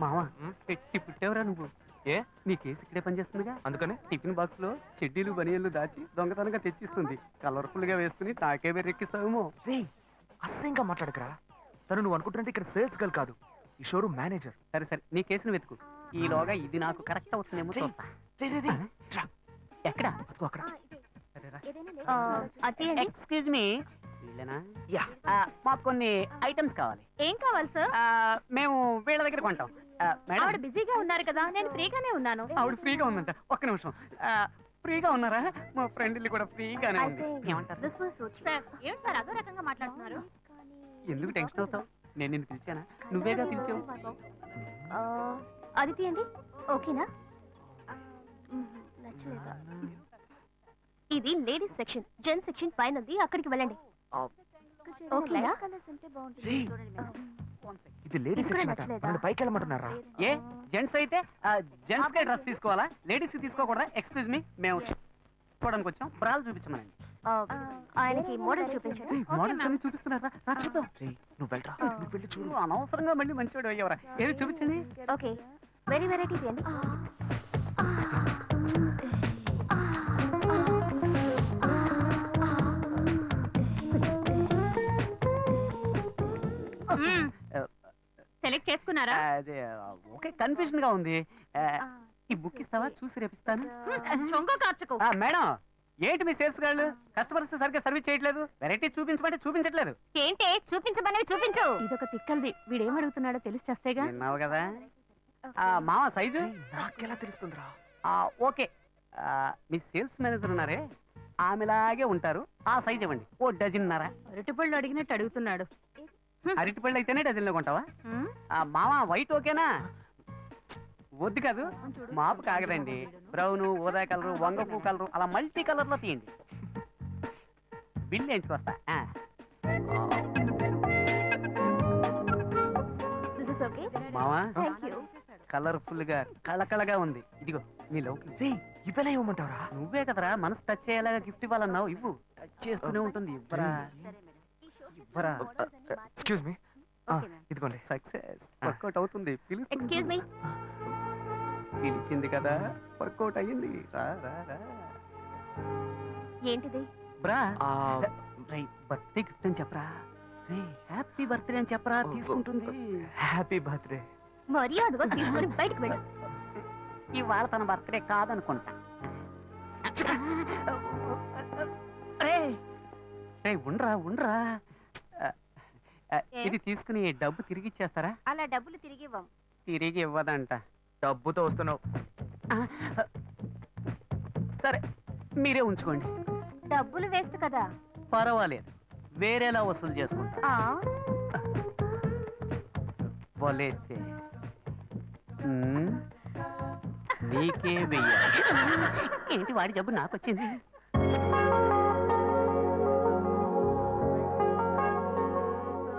మావా పెట్టి పుట్టేవరా నువ్వు? ఏ నీ కేసు ఇక్కడే పనిచేస్తుందిగా, అందుకని టిఫిన్ బాక్స్ లో చెడ్డీలు బనియన్లు దాచి దొంగతనంగా తెచ్చిస్తుంది. కలర్ఫుల్ గా వేసుకుని తాకే బెర్రెక్కిస్తావేమో. రే అసహ్యంగా మాట్లాడకరా. తను నువ్వు అనుకుంటున్నట్టు ఇక్కడ సేల్స్ గర్ల్ కాదు, ఈ షోరూమ్ మేనేజర్. సరే సరే, నీ కేసును వెతుకు. ఈలోగా ఇది నాకు కరెక్ట్ అవుతుందేమో చూస్తా. ఎక్కడ? అక్కడ. ఎక్స్క్యూజ్ మీ, మాకు కొన్ని ఐటమ్స్ కావాలి. ఏం కావాలి సార్? మేము వీళ్ళ దగ్గర కొంటాం. ఆవిడ బిజీగా ఉన్నారు కదా, నేను ఫ్రీగానే ఉన్నాను. ఆవిడ ఫ్రీగా ఉందంట. ఒక్క నిమిషం. ఫ్రీగా ఉన్నారా? మా ఫ్రెండ్ ఇల్లు కూడా ఫ్రీగానే ఉంది. ఏమంటారు? సార్ ఏమిటి సార్ అదో రకంగా మాట్లాడుతున్నారు? ఎందుకు టెన్షన్ అవుతావు? నేను నిన్ను పిలిచానా? నువ్వేగా పిలిచావు. అది తీయండి. ఓకేనా? నచ్చలేదా? ఇది లేడీస్ సెక్షన్, జెంట్స్ సెక్షన్ పైనది, అక్కడికి వెళ్ళండి. ఓకేనా? ఇది లేడీస్ సెక్షన్ అట. మనల్ని పైకి వెళ్ళమంటున్నారా? ఏ జెంట్స్ అయితే జెంట్స్ కే డ్రెస్ తీసుకోవాలా, లేడీస్ కి తీసుకోకూడదా? ఎక్స్క్యూజ్ మీ, మేము చూడడానికి వచ్చాం. బ్రాలు చూపించమనండి. ఆయనకి మోడల్ చూపించండి. మోడల్స్ అన్ని చూపిస్తున్నారా? చూద్దాం. నువ్వు వెళ్ళరా, నువ్వు వెళ్ళి చూడు. అనవసరంగా మళ్ళీ మంచివాడు అయ్యేవరా. ఏది చూపించండి. ఓకే, వెరీ వెరైటీ తీయండి. సెలెక్ట్ చేసుకున్నారా? అదే ఓకే, కన్ఫ్యూజన్ గా ఉంది. ఈ బుక్ ఇస్తావా? చూసి రేపిస్తాను. మేడం, ఏంటి మీ సేల్స్ గాళ్ళు కస్టమర్స్ సరిగ్గా సర్వీస్ చేయట్లేదు? వెరైటీ చూపించమంటే చూపించట్లేదు. ఏంటి చూపించమనేవి చూపించు. ఇదొక తిక్కల్ది, వీడేం అడుగుతున్నాడో తెలిసి చేస్తేగా. విన్నావు కదా. మామ సైజు నాకెలా తెలుస్తుందిరా? ఓకే, మీ సేల్స్ మేనేజర్ ఉన్నారే, ఆమెలాగే ఉంటారు. ఆ సైజ్ ఇవ్వండి. ఓ డజన్నర. అరటిపళ్ళు అడిగినట్టు అడుగుతున్నాడు. అరటిపళ్ళు అయితేనే డజన్లో కొంటావా? మామ వైట్ ఓకేనా? వద్దు కాదు, మాపు కాగదండి. బ్రౌన్, ఊదా కలరు, వంగపూ కలరు, అలా మల్టీ కలర్ లో తీయండి. బిల్ వేయించుకొస్తా. మావా కలర్ఫుల్ గా కళకళగా ఉంది. ఇదిగో మీ లౌకి. ఇవ్వలే ఇవ్వమంటావరా? నువ్వే కదరా మనసు టచ్ అయ్యేలాగా గిఫ్ట్ ఇవ్వాలన్నావు. ఇవ్వు. టచ్ చేస్తూనే ఉంటుంది. ఇవ్వరా ఇవ్వరా. ఎక్స్క్యూజ్ మీ, ఇదిగోండి. సక్సెస్ వర్కౌట్ అవుతుంది. ఎక్స్క్యూజ్ మీ, పిలిచింది కదా, వర్కౌట్ అయ్యింది. రా రా రా. ఏంటిది? బ్రా బర్త్డే గిఫ్ట్ అని చెప్పరా. రే హ్యాపీ బర్త్డే అని చెప్పరా, తీసుకుంటుంది. Happy birthday. మర్యాదగా తీసుకొని బయటకు వెళ్ళు. ఇవాళ తన బర్త్డే కాదనుకుంటా. ఉండరా ఉండరా. ఇది తీసుకుని డబ్బు తిరిగి ఇచ్చేస్తారా? అలా డబ్బులు తిరిగి ఇవ్వం. తిరిగి ఇవ్వదంట. డబ్బుతో వస్తున్నావు. సరే మీరే ఉంచుకోండి. డబ్బులు వేస్ట్ కదా. పర్వాలేదు, వేరేలా వసూలు చేసుకుంటా. వలేస్తే నీకే వెయ్యాలి. ఏంటి వాడి జబ్బు నాకొచ్చింది?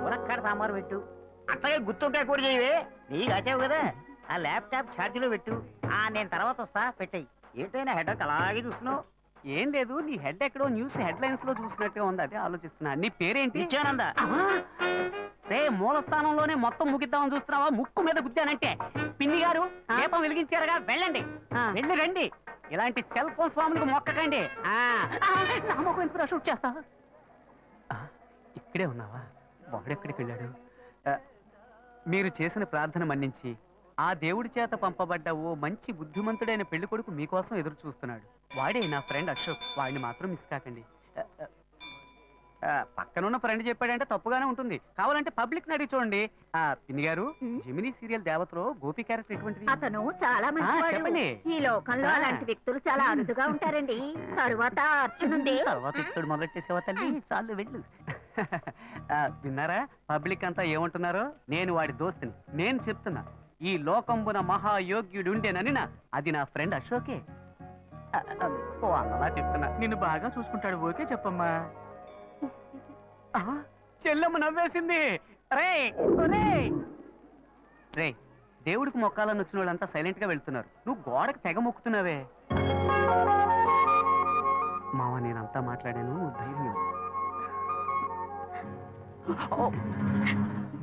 మునక్కాడ సాంబారు పెట్టు. అట్లాగే గుర్తుంటాయి కూడా చేయవే. నీకు వచ్చావు కదా, ఆ ల్యాప్టాప్ ఛార్జీలో పెట్టు. నేను తర్వాత వస్తా, పెట్టాయి. ఏంటైనా హెడక్ అలాగే చూస్తున్నావు? ఏం లేదు, నీ హెడ్ ఎక్కడో న్యూస్ హెడ్ లైన్స్ లో చూసినట్టుగా ఉంది, అదే ఆలోచిస్తున్నా. నీ పేరేంటి? నిత్యానంద. రే మూల స్థానంలోనే మొత్తం ముగిద్దామని చూస్తున్నావా? ముక్కు మీద గుద్దానంటే. పిన్ని గారు దీపం వెలిగించారుగా, వెళ్ళండి. వెళ్ళి రండి. ఇలాంటి సెల్ ఫోన్ స్వాములకు మొక్కకండి. షూట్ చేస్తా. ఇక్కడే ఉన్నావా? వాడెక్కడికి వెళ్ళాడు? మీరు చేసిన ప్రార్థన మన్నించి ఆ దేవుడి చేత పంపబడ్డ ఓ మంచి బుద్ధిమంతుడైన పెళ్లి కొడుకు మీకోసం ఎదురు చూస్తున్నాడు. వాడే నా ఫ్రెండ్ అశోక్. వాడిని మాత్రం మిస్ కాకండి. పక్కనున్న ఫ్రెండ్ చెప్పాడంటే తప్పుగానే ఉంటుంది, కావాలంటే పబ్లిక్ అడిగి చూడండి. పిన్ని గారు, జెమినీ సీరియల్ దేవతలో గోపి క్యారెక్టర్ ఎటువంటిది? అతను చాలా మంచివాడు. ఈ లోకంలో అలాంటి వ్యక్తులు చాలా అరుదుగా ఉంటారండి. తరువాత అర్చనుంది. తర్వాత ఇచ్చుడు మొదలెట్టేసేవా తల్లి? చాలు వెళ్ళు. విన్నారా పబ్లిక్ అంతా ఏమంటున్నారో? నేను వాడి దోస్తుని. నేను చెప్తున్నా, ఈ లోకంబున మహాయోగ్యుడుండేనని అది నా ఫ్రెండ్ అశోకే. అలా చెప్తున్నా, నిన్ను బాగా చూసుకుంటాడు. ఓకే చెప్పమ్మా. చెల్లెమ్మ నవ్వేసింది. రే రే, దేవుడికి మొక్కాలని వచ్చిన వాళ్ళంతా సైలెంట్ గా వెళ్తున్నారు, నువ్వు గోడకు తెగ మొక్కుతున్నావే. మావ నేనంతా మాట్లాడాను, నువ్వు ధైర్యం.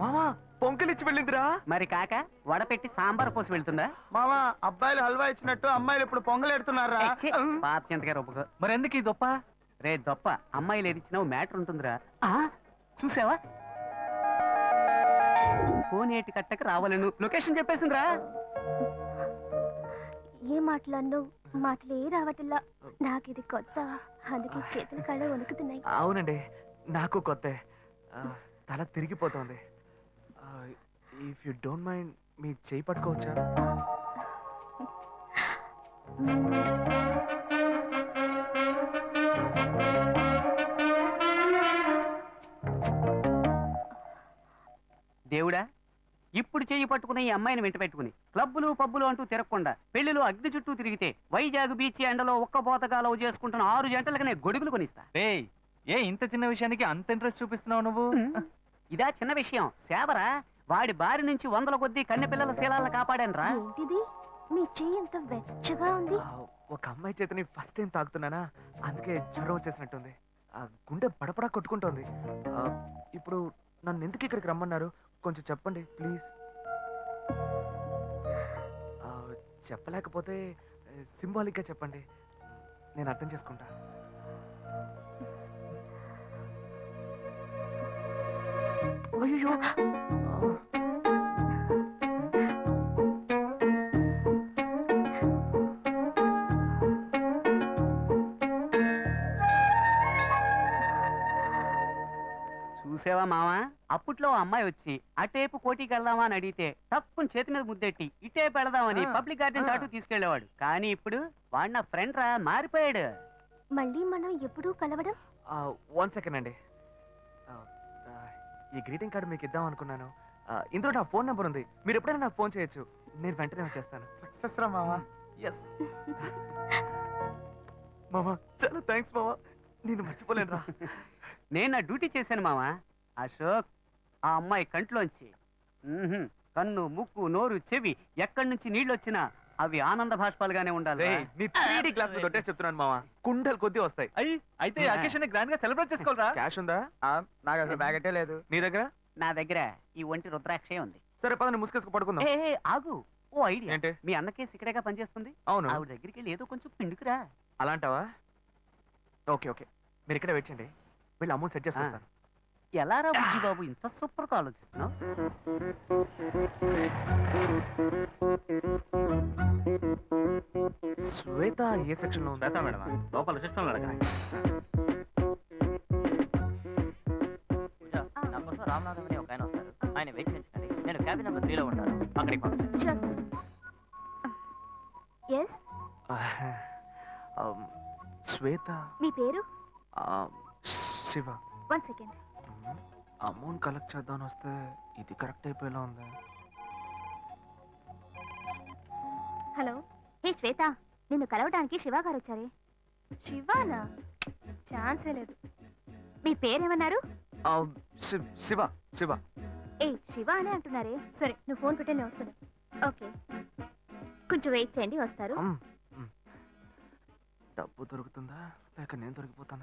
మామా పొంకలిచ్చి వెళ్ళిందిరా. మరి కాక వడపెట్టి సాంబార్ పోసి వెళ్తుందా? మామ అబ్బాయిలు హల్వా ఇచ్చినట్టు అమ్మాయిలు ఇప్పుడు పొంగలెడుతున్నారా? ఛీ, పాత చింతకాయ రొప్పకు. మరి ఎందుకు ఈ దొప్ప? రే దొప్ప, అమ్మాయిలు ఏది ఇచ్చినావు మ్యాటర్ ఉంటుందిరా. చూసావా, కోనేటి కట్టకు రావాలను లొకేషన్ చెప్పేసిందిరా. ఏ మాటలన్నో మాటలే రావట్లా. నాకు ఇది కొత్త, అందుకే చేతుల కాళ్ళ వణుకుతున్నాయి. అవునండి, నాకు కొత్త. తల తిరిగిపోతుంది. ఇఫ్ యు డోంట్ మైండ్ మీ చేయి పట్టుకోవచ్చా? దేవుడా, ఇప్పుడు చెయ్యి పట్టుకున్న ఈ అమ్మాయిని వెంట పెట్టుకుని క్లబ్బులు పబ్బులు అంటూ తిరగకుండా పెళ్లిలో అగ్ని చుట్టూ తిరిగితే వైజాగ్ బీచ్ ఎండలో ఒక్క బోతగా లవ్ చేసుకుంటున్న 6 జంటలకనే గొడుగులు కొనిస్తా. ఏ ఇంత చిన్న విషయానికి అంత ఇంట్రెస్ట్ చూపిస్తున్నావు నువ్వు? ఇదా చిన్న విషయం? సేవరా, వాడి బారి నుంచి 100ల కొద్దీ కన్నె పిల్లల శీలాలను కాపాడాను రా. ఏంటిది, మీ చెయ్యి ఎంత వెచ్చగా ఉంది. ఒక అమ్మాయి చేతని ఫస్ట్ టైం తాగుతున్నానా, అందుకే జ్వరం వచ్చేసినట్టుంది. గుండె పడపడా కొట్టుకుంటోంది. ఇప్పుడు నన్ను ఎందుకు ఇక్కడికి రమ్మన్నారు? కొంచెం చెప్పండి ప్లీజ్. చెప్పలేకపోతే సింబాలిక్గా చెప్పండి, నేను అర్థం చేసుకుంటా. అయ్యో, చూసావా మావా, అప్పట్లో ఆ అమ్మాయి వచ్చి అటేపు కోటికి వెళ్దామా అని అడిగితే తప్పుని చేతి మీద ముద్దెట్టి ఇటేపు వెళదామని పబ్లిక్ గార్డెన్ చాటు తీసుకెళ్లేవాడు. కానీ ఇప్పుడు వాడు నా ఫ్రెండ్ రా, మారిపోయాడు. మళ్ళీ మనం ఎప్పుడూ కలవడం? 1 సెకండ్ అండి. ఈ గ్రీటింగ్ కార్డు మీకు ఇద్దాం అనుకున్నాను. ఇందులో నా ఫోన్ నెంబర్ ఉంది, మీరు ఎప్పుడైనా నాకు ఫోన్ చేయొచ్చు, నేను వెంటనే వచ్చేస్తాను. సక్సెస్ రా మామ. ఎస్ మామా, చాలా థ్యాంక్స్ మామా, నేను మర్చిపోలేను రా. నేను నా డ్యూటీ చేశాను మావా. అశోక్, ఆ అమ్మాయి కంట్లోంచి కన్ను, ముక్కు, నోరు, చెవి ఎక్కడి నుంచి నీళ్ళు వచ్చినా అవి ఆనంద భాష్పాలుగానే ఉండాలి. నీ 3D గ్లాస్ మీద ఒట్టే చెప్తున్నాను మామా, కుండలు కొద్దీ వస్తాయి. అయితే అకేషన్ గ్రాండ్ గా సెలబ్రేట్ చేసుకోవాలరా. క్యాష్ ఉందా? నాకు అసలు బ్యాగెటే లేదు. నీ దగ్గర? నా దగ్గర ఈ ఒంటి రుద్రాక్షే ఉంది. సరే పద, ముసుకేసుకు పడుకుందాం. ఆగు, ఓ ఐడియా. ఏంటి? మీ అన్నకే ఇక్కడేగా పనిచేస్తుంది. అవును. ఆవిడ దగ్గరికి వెళ్ళి ఏదో కొంచెం పిండుకురా. అలాంటావా? ఓకే ఓకే, మీరు ఇక్కడ వెయిట్ చేయండి, వీళ్ళు అమౌంట్ సెట్ చేసుకుంటాను. ఎలా రా బుజ్జి బాబు, ఇంత సూపర్ గా ఆలోచిస్తున్నావు? శ్వేత ఏ సెక్షన్ లో ఉంది? మేడం, లోపల సిస్టమ్ రామనాథం అని ఒక ఆయన వస్తారు, ఆయన వెయిట్ చేయించండి. నేను క్యాబిన్ నెంబర్ 3లో ఉంటాను, అక్కడికి పంపించండి. శ్వేత. మీ పేరు? శివ. 1 సెకండ్. అమౌంట్ కలెక్ట్ చేద్దామని వస్తే ఇది కరెక్ట్ అయిపోయేలా ఉంది. హలో, హే శ్వేత, నిన్ను కలవడానికి శివ గారు వచ్చారే. శివానా? ఛాన్సే లేదు. మీ పేరేమన్నారు? శివ. శివ. ఏ శివ అనే అంటున్నారే. సరే, నువ్వు ఫోన్ పెట్టే నేను వస్తాను. ఓకే, కొంచెం వెయిట్ చేయండి, వస్తారు. డబ్బు దొరుకుతుందా లేక నేను దొరికిపోతాను?